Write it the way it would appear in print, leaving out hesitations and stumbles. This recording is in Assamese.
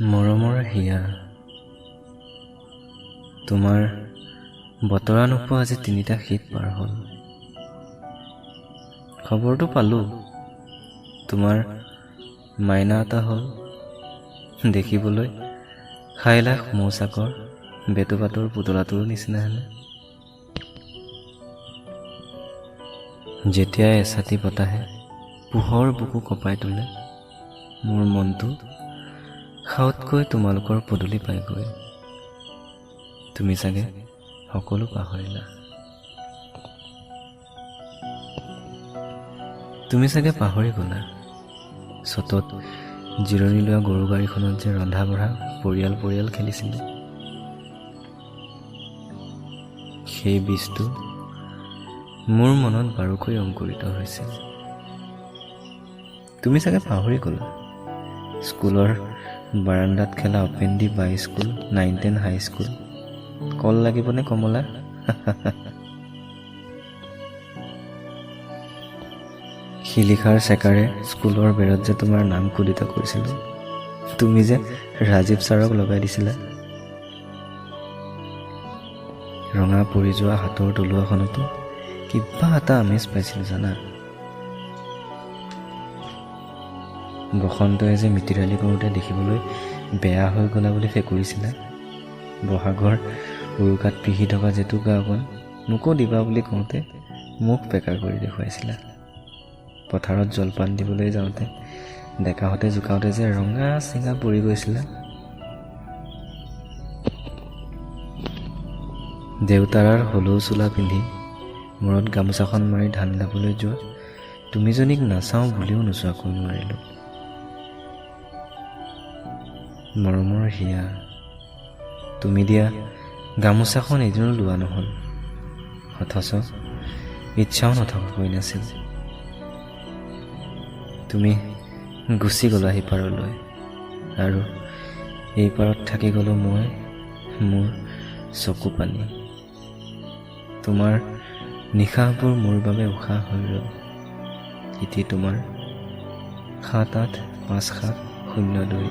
মৰমৰ হিয়া, তোমাৰ বতৰা নোপোৱা আজি 3টা শীত পাৰ হ'ল। খবৰটো পালোঁ, তোমাৰ মাইনা এটা হ'ল। দেখিবলৈ 6 লাখ মৌচাকৰ বেটুপাতৰ পুতলাটোৰ নিচিনা হেনে। যেতিয়াই এছাতি বতাহে পোহৰ বুকু কঁপাই তোলে, মোৰ মনটো খাওতকৈ তোমালোকৰ পদূলি পাইগৈ। তুমি চাগে সকলো পাহৰিলা। তুমি চাগে পাহৰি গলা চতত জিৰণি লোৱা গৰু গাড়ীখনত যে ৰন্ধা বঢ়া পৰিয়াল খেলিছিলে। সেই বীজটো মোৰ মনত বাৰুকৈ অংকুৰিত হৈছিল। তুমি চাগে পাহৰি গলা স্কুলৰ বাৰাণ্ডাত খেলা অপেন দি বাইস্কুল, 9-10 হাইস্কুল। কল লাগিবনে কমলা? শিলিখাৰ চেকাৰে স্কুলৰ বেৰত যে তোমাৰ নাম খোদিত কৰিছিলোঁ, তুমি যে ৰাজীৱ ছাৰক লগাই দিছিলা। ৰঙা পৰি যোৱা হাতৰ তলুৱাখনতো কিবা এটা আমেজ পাইছিলোঁ জানা। বসন্তই যে মিতিৰালি কৰোঁতে দেখিবলৈ বেয়া হৈ গলা বুলি ফেকুৰিছিলা। বহাগৰ উৰুকাত পিহি থকা জেতুকা অকণ মোকো দিবা বুলি কওঁতে মোক পেকাৰ কৰি দেখুৱাইছিলা। পথাৰত জলপান দিবলৈ যাওঁতে ডেকাহঁতে জোকাওঁতে যে ৰঙা চিঙা পৰি গৈছিলা। দেউতাৰাৰ হলৌ চোলা পিন্ধি মূৰত গামোচাখন মাৰি ধান দাবলৈ যোৱা তুমিজনীক নাচাওঁ বুলিও নোচোৱাকৈ নোৱাৰিলোঁ। মৰমৰ হিয়া, তুমি দিয়া গামোচাখন এদিনো লোৱা নহ'ল, অথচ ইচ্ছাও নথকাকৈ নাছিল। তুমি গুচি গলা সিপাৰলৈ, আৰু এই পাৰত থাকি গলো মই, মোৰ চকু পানী। তোমাৰ নিশাবোৰ মোৰ বাবে উশাহ হৈ ৰ'ল। ইতি তোমাৰ 7-8-5-7-0-2